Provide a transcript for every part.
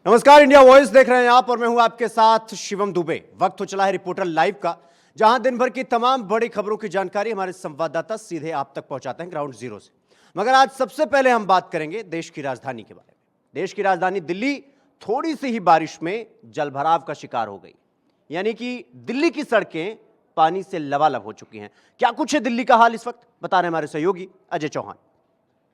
नमस्कार, India voice देख रहे हैं आप और मैं हूं आपके साथ शिवम दुबे। वक्त हो चला है रिपोर्टर लाइव का, जहां दिन भर की तमाम बड़ी खबरों की जानकारी हमारे संवाददाता सीधे आप तक पहुंचाते हैं ग्राउंड जीरो से। मगर आज सबसे पहले हम बात करेंगे देश की राजधानी के बारे में। देश की राजधानी दिल्ली थोड़ी सी ही बारिश में जलभराव का शिकार हो गई, यानी कि दिल्ली की सड़कें पानी से लबालब हो चुकी हैं। क्या कुछ है दिल्ली का हाल इस वक्त, बता रहे हमारे सहयोगी अजय चौहान।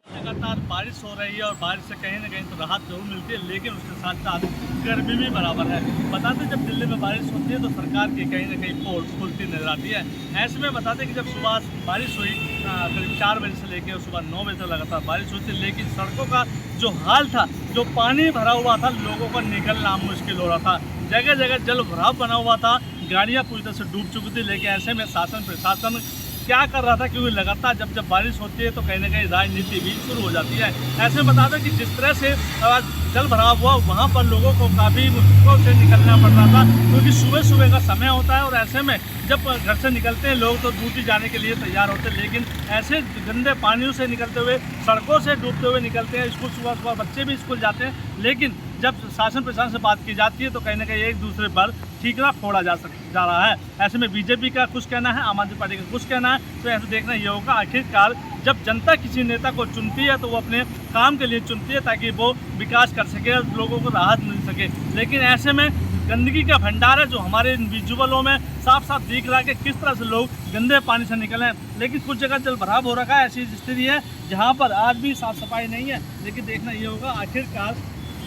लगातार बारिश हो रही है और बारिश से कहीं ना कहीं तो राहत जरूर मिलती है, लेकिन उसके साथ साथ गर्मी भी बराबर है। बताते जब दिल्ली में बारिश होती है तो सरकार की कहीं ना कहीं पोल खुलती नजर आती है। ऐसे में बताते कि जब सुबह बारिश हुई करीब 4 बजे से लेकर सुबह 9 बजे तक लगातार बारिश हुई थी, लेकिन सड़कों का जो हाल था, जो पानी भरा हुआ था, लोगों को निकलना मुश्किल हो रहा था। जगह जगह जल भराव बना हुआ था, गाड़ियाँ पूरी तरह से डूब चुकी थी। लेकिन ऐसे में शासन प्रशासन क्या कर रहा था, क्योंकि लगातार जब बारिश होती है तो कहीं ना कहीं राजनीति भी शुरू हो जाती है। ऐसे में बता दें कि जिस तरह से जल भराव हुआ, वहाँ पर लोगों को काफ़ी मुश्किलों से निकलना पड़ रहा था, क्योंकि सुबह सुबह का समय होता है और ऐसे में जब घर से निकलते हैं लोग तो ड्यूटी जाने के लिए तैयार होते हैं, लेकिन ऐसे गंदे पानियों से निकलते हुए, सड़कों से डूबते हुए निकलते हैं। स्कूल सुबह सुबह बच्चे भी स्कूल जाते हैं, लेकिन जब शासन प्रशासन से बात की जाती है तो कहीं ना कहीं एक दूसरे पर ठीकरा फोड़ा जा रहा है। ऐसे में बीजेपी का कुछ कहना है, आम आदमी पार्टी का कुछ कहना है। तो ऐसे देखना ये होगा, आखिरकार जब जनता किसी नेता को चुनती है तो वो अपने काम के लिए चुनती है, ताकि वो विकास कर सके और लोगों को राहत मिल सके। लेकिन ऐसे में गंदगी का भंडार है जो हमारे विजुअलों में साफ साफ दिख रहा है कि किस तरह से लोग गंदे पानी से निकले। लेकिन कुछ जगह जल भराव हो रखा है, ऐसी स्थिति है जहाँ पर आज भी साफ सफाई नहीं है। लेकिन देखना ये होगा, आखिरकार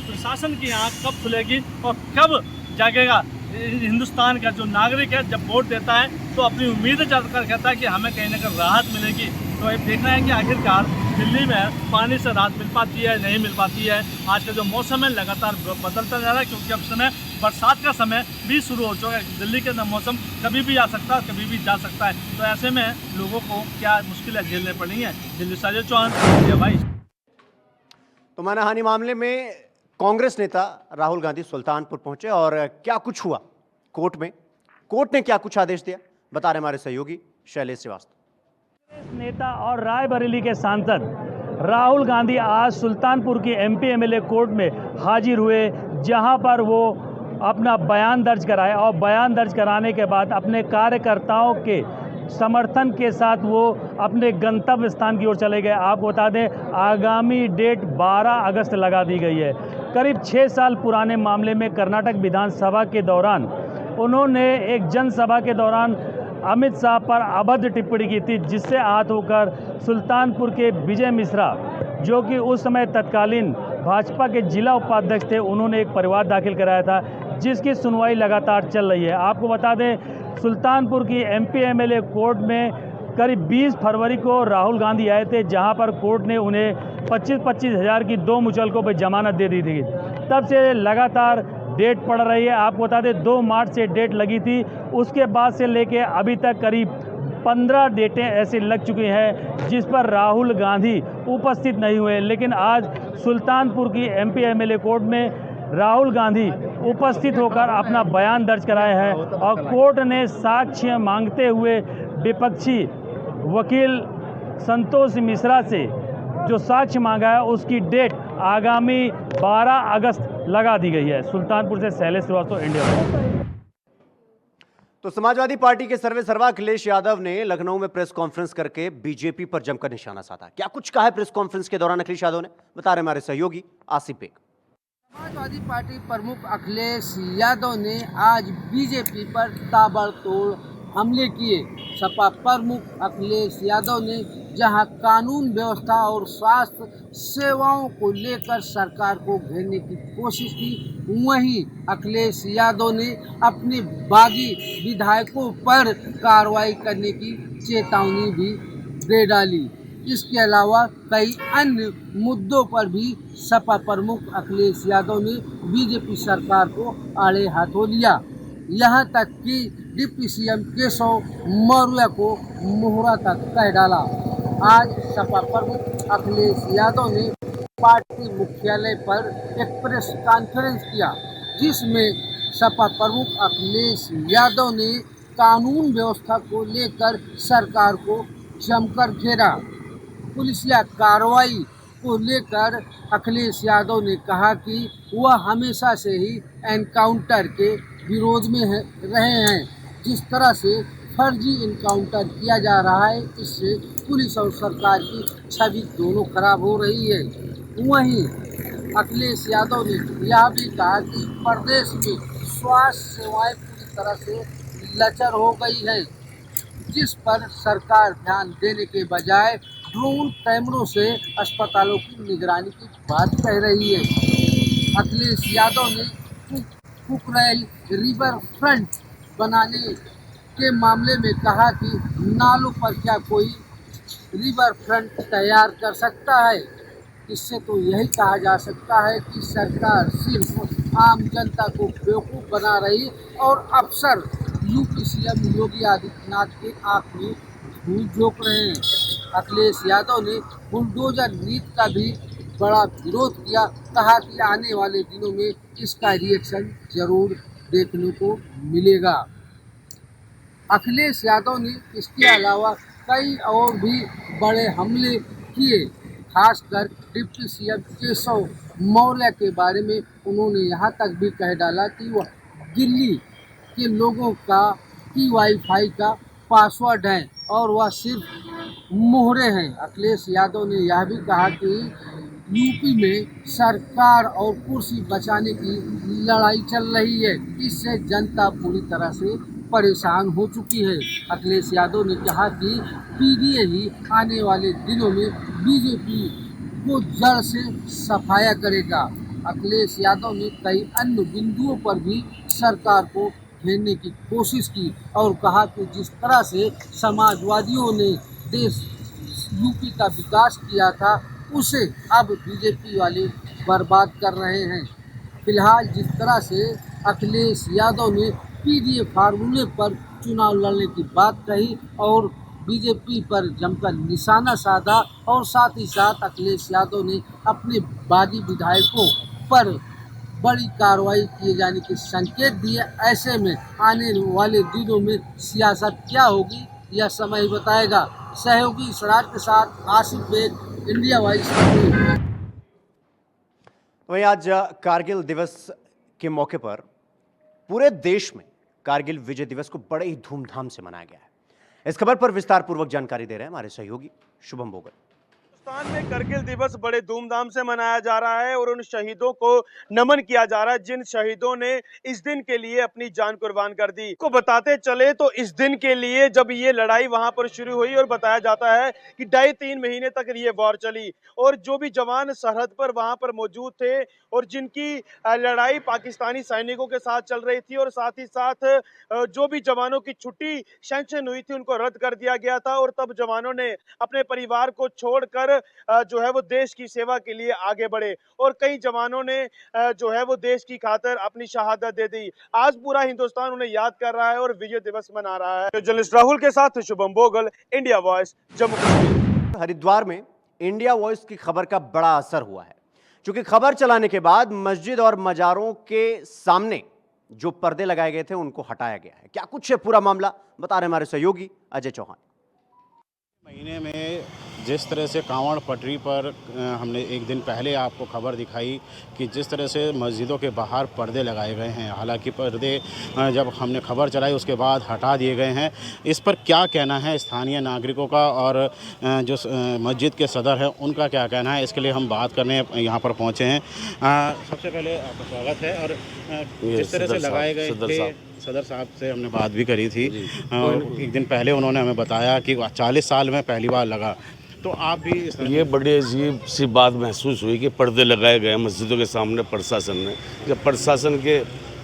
प्रशासन की आँख कब खुलेगी और कब जागेगा। हिंदुस्तान का जो नागरिक है जब वोट देता है तो अपनी उम्मीद जताकर कहता है कि हमें कहीं ना कहीं राहत मिलेगी। तो अब देखना है कि आखिरकार दिल्ली में पानी से राहत मिल पाती है नहीं मिल पाती है। आज का जो मौसम है लगातार बदलता जा रहा है, क्योंकि अब समय बरसात का समय भी शुरू हो चुका है। दिल्ली के मौसम कभी भी आ सकता है, कभी भी जा सकता है। तो ऐसे में लोगों को क्या मुश्किलें झेलने पड़ी हैं। दिल्ली से अजय चौहान, भाई। तो मानहानि मामले में कांग्रेस नेता राहुल गांधी सुल्तानपुर पहुंचे और क्या कुछ हुआ कोर्ट में, कोर्ट ने क्या कुछ आदेश दिया, बता रहे हमारे सहयोगी शैलेश श्रीवास्तव। नेता और रायबरेली के सांसद राहुल गांधी आज सुल्तानपुर की एमपी एमएलए कोर्ट में हाजिर हुए, जहां पर वो अपना बयान दर्ज कराए और बयान दर्ज कराने के बाद अपने कार्यकर्ताओं के समर्थन के साथ वो अपने गंतव्य स्थान की ओर चले गए। आपको बता दें, आगामी डेट 12 अगस्त लगा दी गई है। करीब 6 साल पुराने मामले में कर्नाटक विधानसभा के दौरान उन्होंने एक जनसभा के दौरान अमित शाह पर अभद्र टिप्पणी की थी, जिससे आहत होकर सुल्तानपुर के विजय मिश्रा, जो कि उस समय तत्कालीन भाजपा के जिला उपाध्यक्ष थे, उन्होंने एक परिवार दाखिल कराया था, जिसकी सुनवाई लगातार चल रही है। आपको बता दें, सुल्तानपुर की एमपी एमएलए कोर्ट में करीब 20 फरवरी को राहुल गांधी आए थे, जहां पर कोर्ट ने उन्हें 25-25 हज़ार की 2 मुचलकों पर जमानत दे दी थी। तब से लगातार डेट पड़ रही है। आपको बता दें 2 मार्च से डेट लगी थी, उसके बाद से लेके अभी तक करीब 15 डेटें ऐसी लग चुकी हैं जिस पर राहुल गांधी उपस्थित नहीं हुए। लेकिन आज सुल्तानपुर की एमपी एमएलए कोर्ट में राहुल गांधी उपस्थित होकर अपना बयान दर्ज कराए हैं और कोर्ट ने साक्ष्य मांगते हुए विपक्षी वकील संतोष मिश्रा से जो साक्ष्य मांगा है उसकी डेट आगामी 12 अगस्त लगा दी गई है। सुल्तानपुर से शैलेश श्रीवास्तव, इंडिया। तो समाजवादी पार्टी के सर्वे सर्वा अखिलेश यादव ने लखनऊ में प्रेस कॉन्फ्रेंस करके बीजेपी पर जमकर निशाना साधा। क्या कुछ कहा है प्रेस कॉन्फ्रेंस के दौरान अखिलेश यादव ने, बता रहे हमारे सहयोगी आसिफ बेग। समाजवादी पार्टी प्रमुख अखिलेश यादव ने आज बीजेपी पर ताबड़तोड़ हमले किए। सपा प्रमुख अखिलेश यादव ने जहां कानून व्यवस्था और स्वास्थ्य सेवाओं को लेकर सरकार को घेरने की कोशिश की, वहीं अखिलेश यादव ने अपने बागी विधायकों पर कार्रवाई करने की चेतावनी भी दे डाली। इसके अलावा कई अन्य मुद्दों पर भी सपा प्रमुख अखिलेश यादव ने बीजेपी सरकार को आड़े हाथों लिया। यहां तक कि डिप्टी सीएम केशव मौर्य को मोहरा तक कह डाला। आज सपा प्रमुख अखिलेश यादव ने पार्टी मुख्यालय पर एक प्रेस कॉन्फ्रेंस किया, जिसमें सपा प्रमुख अखिलेश यादव ने कानून व्यवस्था को लेकर सरकार को जमकर घेरा। पुलिसिया कार्रवाई को लेकर अखिलेश यादव ने कहा कि वह हमेशा से ही एनकाउंटर के विरोध में रहे हैं। जिस तरह से फर्जी इनकाउंटर किया जा रहा है, इससे पुलिस और सरकार की छवि दोनों खराब हो रही है। वहीं अखिलेश यादव ने यह भी कहा कि प्रदेश में स्वास्थ्य सेवाएं पूरी तरह से लचर हो गई है, जिस पर सरकार ध्यान देने के बजाय ड्रोन कैमरों से अस्पतालों की निगरानी की बात कह रही है। अखिलेश यादव ने कुकरेल रिवर फ्रंट बनाने के मामले में कहा कि नालों पर क्या कोई रिवर फ्रंट तैयार कर सकता है। इससे तो यही कहा जा सकता है कि सरकार सिर्फ आम जनता को बेवकूफ़ बना रही और अफसर यूपी सीएम योगी आदित्यनाथ के आंख में धूल झोंक रहे हैं। अखिलेश यादव ने बुलडोजर नीति का भी बड़ा विरोध किया, कहा कि आने वाले दिनों में इसका रिएक्शन जरूर देखने को मिलेगा। अखिलेश यादव ने इसके अलावा कई और भी बड़े हमले किए, खासकर डिप्टी सीएम केशव मौर्य के बारे में उन्होंने यहाँ तक भी कह डाला कि वह दिल्ली के लोगों की वाईफाई का पासवर्ड है और वह सिर्फ मोहरे हैं। अखिलेश यादव ने यह भी कहा कि यूपी में सरकार और कुर्सी बचाने की लड़ाई चल रही है, इससे जनता पूरी तरह से परेशान हो चुकी है। अखिलेश यादव ने कहा कि पीडीए ही आने वाले दिनों में बीजेपी को जड़ से सफाया करेगा। अखिलेश यादव ने कई अन्य बिंदुओं पर भी सरकार को घेरने की कोशिश की और कहा कि जिस तरह से समाजवादियों ने देश यूपी का विकास किया था, उसे अब बीजेपी वाले बर्बाद कर रहे हैं। फिलहाल जिस तरह से अखिलेश यादव ने पीडीए फार्मूले पर चुनाव लड़ने की बात कही और बीजेपी पर जमकर निशाना साधा और साथ ही साथ अखिलेश यादव ने अपने बागी विधायकों पर बड़ी कार्रवाई किए जाने के संकेत दिए। ऐसे में आने वाले दिनों में सियासत क्या होगी यह समय ही बताएगा। सहयोगी इसरार के साथ आसिफ बेग, इंडिया वॉइस। वहीं आज कारगिल दिवस के मौके पर पूरे देश में कारगिल विजय दिवस को बड़े ही धूमधाम से मनाया गया है। इस खबर पर विस्तार पूर्वक जानकारी दे रहे हैं हमारे सहयोगी शुभम बोगल। हिंदुस्तान में कारगिल दिवस बड़े धूमधाम से मनाया जा रहा है और उन शहीदों को नमन किया जा रहा है जिन शहीदों ने इस दिन के लिए अपनी जान कुर्बान कर दी। को बताते चले तो इस दिन के लिए जब ये लड़ाई वहां पर शुरू हुई और बताया जाता है कि 2.5-3 महीने तक ये वॉर चली और जो भी जवान सरहद पर वहां पर मौजूद थे और जिनकी लड़ाई पाकिस्तानी सैनिकों के साथ चल रही थी और साथ ही साथ जो भी जवानों की छुट्टी सैंक्शन हुई थी उनको रद्द कर दिया गया था और तब जवानों ने अपने परिवार को छोड़कर जो है वो देश की सेवा के लिए आगे बढ़े और कई जवानों ने जो है वो देश की खातिर अपनी शहादत दे दी। आज पूरा हिंदुस्तान उन्हें याद कर रहा है और विजय दिवस मना रहा है। जर्नलिस्ट राहुल के साथ Shubham Bogle, India voice, Jammu Kashmir. Haridwar में इंडिया वॉइस की खबर का बड़ा असर हुआ है, क्योंकि खबर चलाने के बाद मस्जिद और मजारों के सामने जो पर्दे लगाए गए थे उनको हटाया गया है। क्या कुछ है पूरा मामला, बता रहे हमारे सहयोगी अजय चौहान। महीने में जिस तरह से कांवड़ पटरी पर हमने एक दिन पहले आपको खबर दिखाई कि जिस तरह से मस्जिदों के बाहर पर्दे लगाए गए हैं, हालांकि पर्दे जब हमने खबर चलाई उसके बाद हटा दिए गए हैं। इस पर क्या कहना है स्थानीय नागरिकों का और जो मस्जिद के सदर हैं उनका क्या कहना है, इसके लिए हम बात करने यहाँ पर पहुँचे हैं। सबसे पहले आपका स्वागत है। और जिस तरह से लगाए गए थे, सदर साहब से हमने बात भी करी थी और एक दिन पहले उन्होंने हमें बताया कि 40 साल में पहली बार लगा, तो आप भी ये बड़ी अजीब सी बात महसूस हुई कि पर्दे लगाए गए मस्जिदों के सामने प्रशासन ने। जब प्रशासन के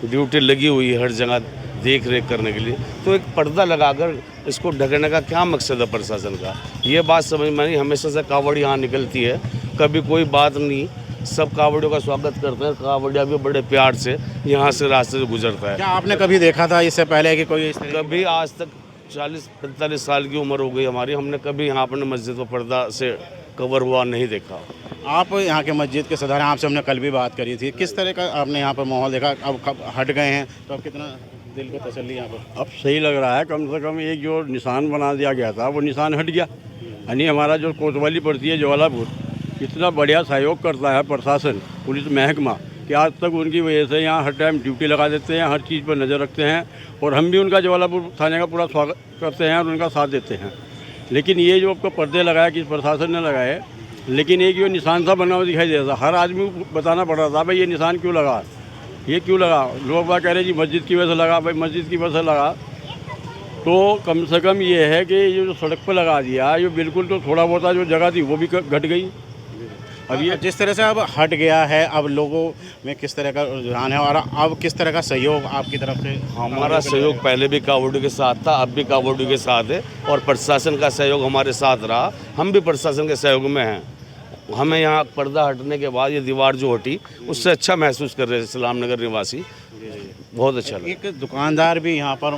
ड्यूटी लगी हुई है हर जगह देख रेख करने के लिए, तो एक पर्दा लगाकर इसको ढकने का क्या मकसद है प्रशासन का, ये बात समझ में नहीं। हमेशा से कावड़ यहाँ निकलती है, कभी कोई बात नहीं, सब कावड़ियों का स्वागत करते हैं। कावड़िया भी बड़े प्यार से यहाँ से रास्ते से गुजरता है। क्या आपने कभी देखा था इससे पहले कि कोई कभी आज तक 40-45 साल की उम्र हो गई हमारी, हमने कभी यहाँ अपने मस्जिद को पर्दा से कवर हुआ नहीं देखा। आप यहाँ के मस्जिद के सदर हैं, आपसे हमने कल भी बात करी थी, किस तरह का आपने यहाँ पर माहौल देखा? अब हट गए हैं तो अब कितना दिल को तसल्ली यहाँ पर? अब सही लग रहा है, कम से कम एक जो निशान बना दिया गया था वो निशान हट गया। यानी हमारा जो कोतवाली पड़ती है ज्वालापुर, इतना बढ़िया सहयोग करता है प्रशासन, पुलिस महकमा, कि आज तक उनकी वजह से यहाँ हर टाइम ड्यूटी लगा देते हैं, हर चीज़ पर नज़र रखते हैं और हम भी उनका जवालापुर थाने का पूरा स्वागत करते हैं और उनका साथ देते हैं। लेकिन ये जो आपको पर्दे लगाए कि प्रशासन ने लगाए, लेकिन एक ये निशान सा बना हुआ दिखाई दे रहा था, हर आदमी को बताना पड़ रहा था भाई ये निशान क्यों लगा, ये क्यों लगा। लोग बात कह रहे जी मस्जिद की वजह से लगा, भाई मस्जिद की वजह से लगा तो कम से कम ये है कि ये जो सड़क पर लगा दिया, ये बिल्कुल तो थोड़ा बहुत जो जगह थी वो भी घट गई। अब ये जिस तरह से अब हट गया है, अब लोगों में किस तरह का रुझान है और अब किस तरह का सहयोग आपकी तरफ से? हमारा सहयोग पहले भी कावड़ियों के साथ था, अब भी कावड़ियों के साथ है और प्रशासन का सहयोग हमारे साथ रहा। हम भी प्रशासन के सहयोग में हैं। हमें यहाँ पर्दा हटने के बाद ये दीवार जो हटी उससे अच्छा महसूस कर रहे हैं इस्लाम नगर निवासी, बहुत अच्छा लगा। एक दुकानदार भी यहाँ पर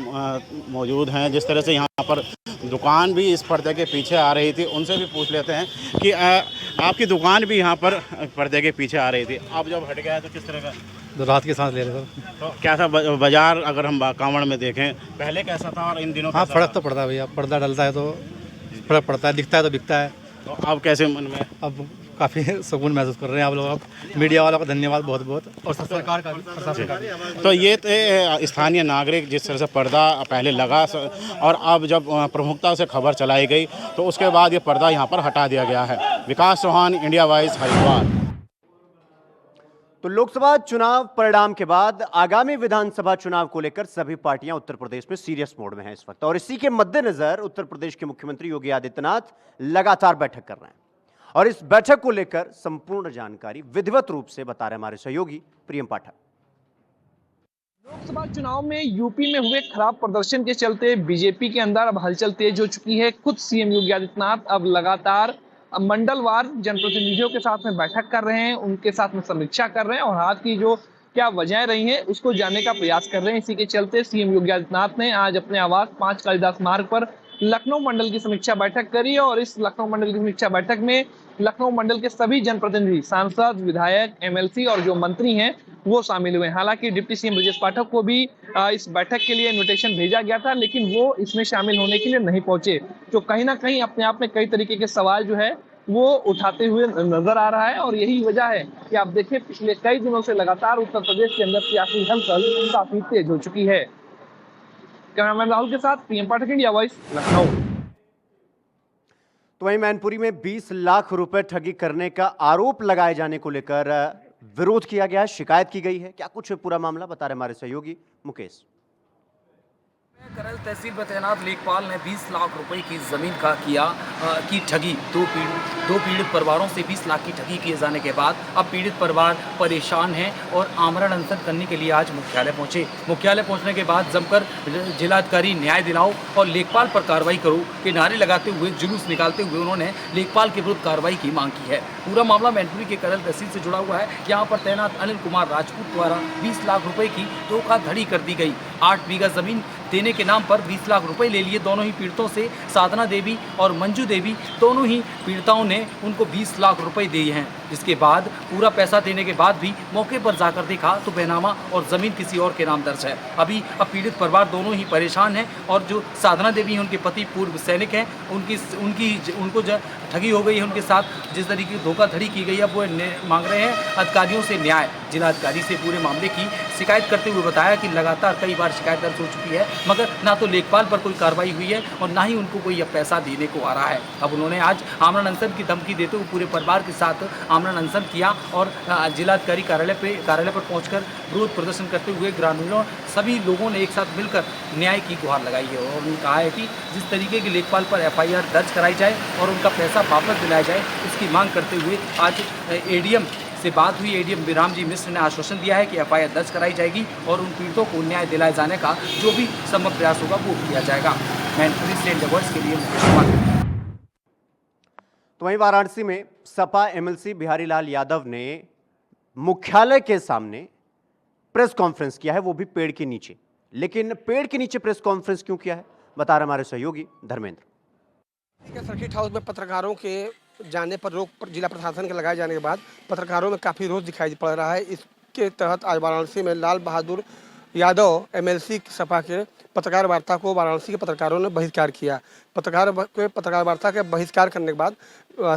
मौजूद हैं, जिस तरह से यहाँ पर दुकान भी इस पर्दे के पीछे आ रही थी, उनसे भी पूछ लेते हैं कि आपकी दुकान भी यहाँ पर पर्दे के पीछे आ रही थी, अब जब हट गया तो किस तरह का? तो रात की सांस ले रहे थे। तो कैसा बाजार अगर हम कांवड़ में देखें पहले कैसा था और इन दिनों? हाँ, फर्क तो पड़ता है भैया, पर्दा डलता है तो फर्क पड़ता है, दिखता है तो बिकता है। तो अब कैसे मन में? अब काफ़ी सुकून महसूस कर रहे हैं आप लोग। अब मीडिया वालों का धन्यवाद बहुत बहुत, और सरकार का भी, प्रशासन का भी। तो ये थे स्थानीय नागरिक, जिस तरह से पर्दा पहले लगा और अब जब प्रमुखता से खबर चलाई गई तो उसके बाद ये पर्दा यहाँ पर हटा दिया गया है। विकास चौहान, इंडिया वॉइस, हरिद्वार। तो लोकसभा चुनाव परिणाम के बाद आगामी विधानसभा चुनाव को लेकर सभी पार्टियां उत्तर प्रदेश में सीरियस मोड में हैं इस वक्त, और इसी के मद्देनजर उत्तर प्रदेश के मुख्यमंत्री योगी आदित्यनाथ लगातार बैठक कर रहे हैं और इस बैठक को लेकर संपूर्ण जानकारी विधिवत रूप से बता रहे हमारे सहयोगी प्रियम पाठक। लोकसभा चुनाव में यूपी में हुए खराब प्रदर्शन के चलते बीजेपी के अंदर अब हलचल तेज हो चुकी है। खुद सीएम योगी आदित्यनाथ अब लगातार मंडलवार जनप्रतिनिधियों के साथ में बैठक कर रहे हैं, उनके साथ में समीक्षा कर रहे हैं और हाथ की जो क्या वजह रही है उसको जानने का प्रयास कर रहे हैं। इसी के चलते सीएम योगी आदित्यनाथ ने आज अपने आवास 5 कालिदास मार्ग पर लखनऊ मंडल की समीक्षा बैठक करी और इस लखनऊ मंडल की समीक्षा बैठक में लखनऊ मंडल के सभी जनप्रतिनिधि, सांसद, विधायक, एमएलसी और जो मंत्री हैं वो शामिल हुए। हालांकि डिप्टी सीएम ब्रजेश पाठक को भी इस बैठक के लिए इन्विटेशन भेजा गया था, लेकिन वो इसमें शामिल होने के लिए नहीं पहुंचे, जो कहीं ना कहीं अपने आप में कई तरीके के सवाल जो है वो उठाते हुए नजर आ रहा है। और यही वजह है कि आप देखें पिछले कई दिनों से लगातार उत्तर प्रदेश के अंदर सियासी हलचल काफी तेज हो चुकी है। कैमरामैन राहुल के साथ पीएम पाठक, इंडिया वॉइस, लखनऊ। तो वहीं मैनपुरी में 20 लाख रुपए ठगी करने का आरोप लगाए जाने को लेकर विरोध किया गया है, शिकायत की गई है। क्या कुछ पूरा मामला बता रहे हमारे सहयोगी मुकेश। करल तहसील में तैनात लेखपाल ने 20 लाख रुपए की जमीन का की ठगी दो पीड़ित परिवारों से 20 लाख की ठगी किए जाने के बाद अब पीड़ित परिवार परेशान हैं और आमरण अनशन करने के लिए आज मुख्यालय पहुंचे। मुख्यालय पहुंचने के बाद जमकर जिलाधिकारी न्याय दिलाओ और लेखपाल पर कार्रवाई करो के नारे लगाते हुए, जुलूस निकालते हुए उन्होंने लेखपाल के विरुद्ध कार्रवाई की मांग की है। पूरा मामला मैनपुरी के करल तहसील से जुड़ा हुआ है। यहाँ पर तैनात अनिल कुमार राजपूत द्वारा 20 लाख रुपए की धोखाधड़ी कर दी गई। 8 बीघा जमीन देने के नाम पर 20 लाख रुपए ले लिए दोनों ही पीड़ितों से। साधना देवी और मंजू देवी दोनों ही पीड़िताओं ने उनको 20 लाख रुपए दिए हैं, जिसके बाद पूरा पैसा देने के बाद भी मौके पर जाकर देखा तो बेनामा और ज़मीन किसी और के नाम दर्ज है। अभी अब पीड़ित परिवार दोनों ही परेशान हैं और जो साधना देवी हैं उनके पति पूर्व सैनिक हैं, उनको जो ठगी हो गई है, उनके साथ जिस तरीके की धोखाधड़ी की गई है, वो मांग रहे हैं अधिकारियों से न्याय। जिलाधिकारी से पूरे मामले की शिकायत करते हुए बताया कि लगातार कई बार शिकायत दर्ज हो चुकी है, मगर ना तो लेखपाल पर कोई कार्रवाई हुई है और ना ही उनको कोई अब पैसा देने को आ रहा है। अब उन्होंने आज आमरण अनशन की धमकी देते हुए पूरे परिवार के साथ आमरण अनशन किया और जिलाधिकारी कार्यालय पर पहुंचकर विरोध प्रदर्शन करते हुए ग्रामीणों सभी लोगों ने एक साथ मिलकर न्याय की गुहार लगाई है और उन्होंने कहा है कि जिस तरीके के लेखपाल पर एफआईआर दर्ज कराई जाए और उनका पैसा वापस दिलाया जाए, इसकी मांग करते हुए आज एडीएम से बात हुई। एडीएम विराम जी मिश्र ने आश्वासन दिया है कि एफआईआर दर्ज कराई जाएगी और उन पीड़ितों को न्याय दिलाए जाने का जो भी संभव प्रयास होगा वो किया जाएगा। मैनपुरी से इंडिया वॉइस के लिए मुकेश कुमार। तो वहीं वाराणसी में सपा एमएलसी बिहारी लाल यादव ने मुख्यालय के सामने प्रेस कॉन्फ्रेंस किया है, वो भी पेड़ के नीचे। लेकिन पेड़ के नीचे प्रेस कॉन्फ्रेंस क्यों किया है, बता रहे हमारे सहयोगी धर्मेंद्र। सर्किट हाउस में पत्रकारों के जाने पर रोक जिला प्रशासन के लगाए जाने के बाद पत्रकारों में काफ़ी रोष दिखाई पड़ रहा है। इसके तहत आज वाराणसी में लाल बहादुर यादव एमएलसी सपा के पत्रकार वार्ता को वाराणसी के पत्रकारों ने बहिष्कार किया। पत्रकार वार्ता के बहिष्कार करने के बाद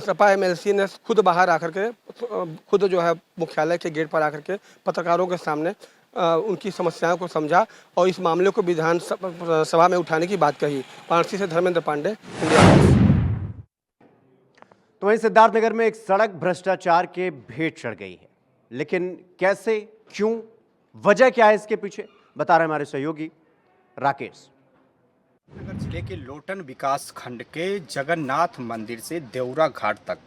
सपा एमएलसी ने खुद बाहर आकर के खुद जो है मुख्यालय के गेट पर आकर के पत्रकारों के सामने उनकी समस्याओं को समझा और इस मामले को विधान सभा में उठाने की बात कही। वाराणसी से धर्मेंद्र पांडे, इंडिया न्यूज़। तो वहीं सिद्धार्थनगर में एक सड़क भ्रष्टाचार के भेंट चढ़ गई है, लेकिन कैसे, क्यों, वजह क्या है इसके पीछे, बता रहे हमारे सहयोगी राकेश। नगर जिले के लोटन विकास खंड के जगन्नाथ मंदिर से देवरा घाट तक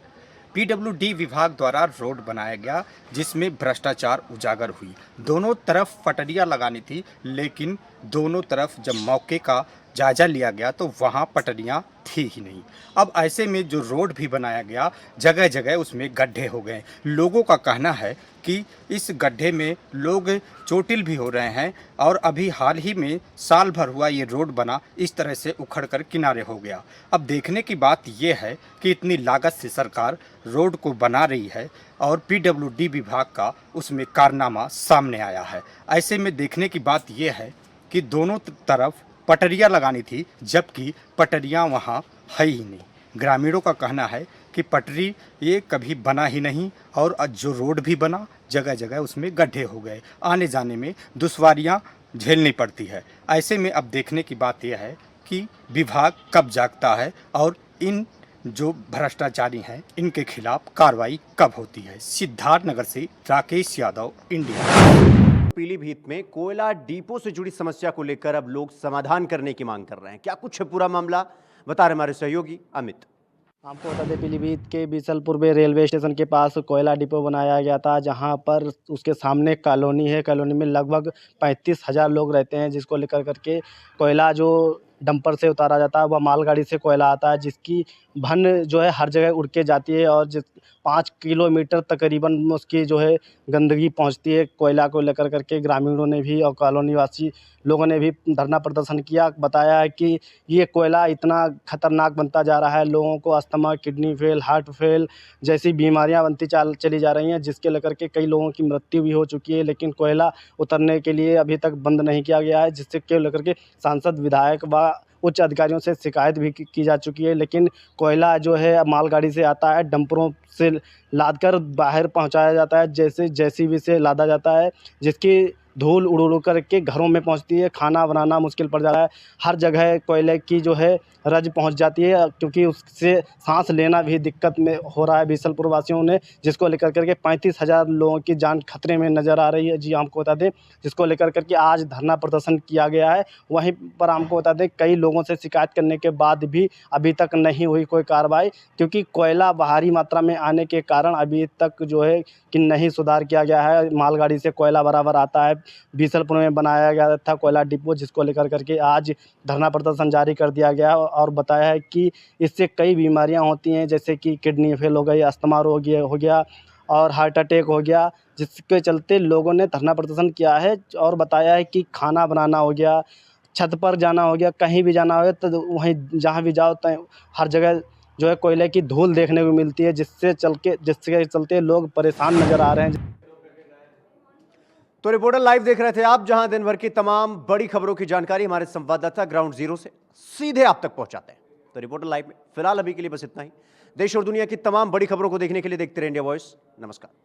पीडब्ल्यूडी विभाग द्वारा रोड बनाया गया, जिसमें भ्रष्टाचार उजागर हुई। दोनों तरफ पटरियां लगानी थी, लेकिन दोनों तरफ जब मौके का जायजा लिया गया तो वहां पटरियां थी ही नहीं। अब ऐसे में जो रोड भी बनाया गया, जगह जगह उसमें गड्ढे हो गए। लोगों का कहना है कि इस गड्ढे में लोग चोटिल भी हो रहे हैं और अभी हाल ही में साल भर हुआ ये रोड बना इस तरह से उखड़ कर किनारे हो गया। अब देखने की बात यह है कि इतनी लागत से सरकार रोड को बना रही है और पीडब्ल्यूडी विभाग का उसमें कारनामा सामने आया है। ऐसे में देखने की बात यह है कि दोनों तरफ पटरियां लगानी थी, जबकि पटरियां वहां है ही नहीं। ग्रामीणों का कहना है कि पटरी ये कभी बना ही नहीं और जो रोड भी बना जगह जगह उसमें गड्ढे हो गए, आने जाने में दुश्वारियां झेलनी पड़ती है। ऐसे में अब देखने की बात यह है कि विभाग कब जागता है और इन जो भ्रष्टाचारी हैं इनके खिलाफ कार्रवाई कब होती है। सिद्धार्थनगर से राकेश यादव, इंडिया। पीलीभीत में कोयला डिपो से जुड़ी समस्या को लेकर अब लोग समाधान करने की मांग कर रहे हैं। क्या कुछ है पूरा मामला, बता रहे हमारे सहयोगी अमित। आपको बता दें, पीलीभीत के बीसलपुर में रेलवे स्टेशन के पास कोयला डिपो बनाया गया था, जहां पर उसके सामने कॉलोनी है। कॉलोनी में लगभग 35,000 लोग रहते हैं, जिसको लेकर करके कोयला जो डंपर से उतारा जाता है वह मालगाड़ी से कोयला आता है, जिसकी भन जो है हर जगह उड़ के जाती है और 5 किलोमीटर तकरीबन उसकी जो है गंदगी पहुंचती है। कोयला को लेकर करके ग्रामीणों ने भी और कॉलोनी वासी लोगों ने भी धरना प्रदर्शन किया। बताया है कि ये कोयला इतना खतरनाक बनता जा रहा है, लोगों को asthma, kidney fail, heart fail जैसी बीमारियां बनती चली जा रही हैं, जिसके लेकर के कई लोगों की मृत्यु भी हो चुकी है। लेकिन कोयला उतरने के लिए अभी तक बंद नहीं किया गया है, जिससे के लेकर के सांसद, विधायक व उच्च अधिकारियों से शिकायत भी की जा चुकी है। लेकिन कोयला जो है मालगाड़ी से आता है, डंपरों से लाद कर बाहर पहुंचाया जाता है, जैसे जेसीबी से लादा जाता है, जिसकी धूल उड़ उड़ कर के घरों में पहुंचती है। खाना बनाना मुश्किल पड़ जाता है। हर जगह कोयले की जो है रज पहुंच जाती है, क्योंकि उससे सांस लेना भी दिक्कत में हो रहा है बीसलपुर वासियों ने, जिसको लेकर करके 35,000 लोगों की जान खतरे में नज़र आ रही है। जी आपको बता दें, जिसको लेकर करके आज धरना प्रदर्शन किया गया है। वहीं पर हमको बता दें, कई लोगों से शिकायत करने के बाद भी अभी तक नहीं हुई कोई कार्रवाई, क्योंकि कोयला भारी मात्रा में आने के कारण अभी तक जो है कि नहीं सुधार किया गया है। मालगाड़ी से कोयला बराबर आता है। बीसलपुर में बनाया गया था कोयला डिपो, जिसको लेकर करके आज धरना प्रदर्शन जारी कर दिया गया और बताया है कि इससे कई बीमारियां होती हैं, जैसे कि किडनी फेल हो गई, अस्थमा रोग हो गया और हार्ट अटैक हो गया, जिसके चलते लोगों ने धरना प्रदर्शन किया है। और बताया है कि खाना बनाना हो गया, छत पर जाना हो गया, कहीं भी जाना हो तो वहीं जहाँ भी जाओ तो हर जगह जो है कोयले की धूल देखने को मिलती है, जिसके चलते लोग परेशान नज़र आ रहे हैं। तो रिपोर्टर लाइव देख रहे थे आप, जहां दिन भर की तमाम बड़ी खबरों की जानकारी हमारे संवाददाता ग्राउंड जीरो से सीधे आप तक पहुंचाते हैं। तो रिपोर्टर लाइव में फिलहाल अभी के लिए बस इतना ही। देश और दुनिया की तमाम बड़ी खबरों को देखने के लिए देखते रहिए इंडिया वॉइस। नमस्कार।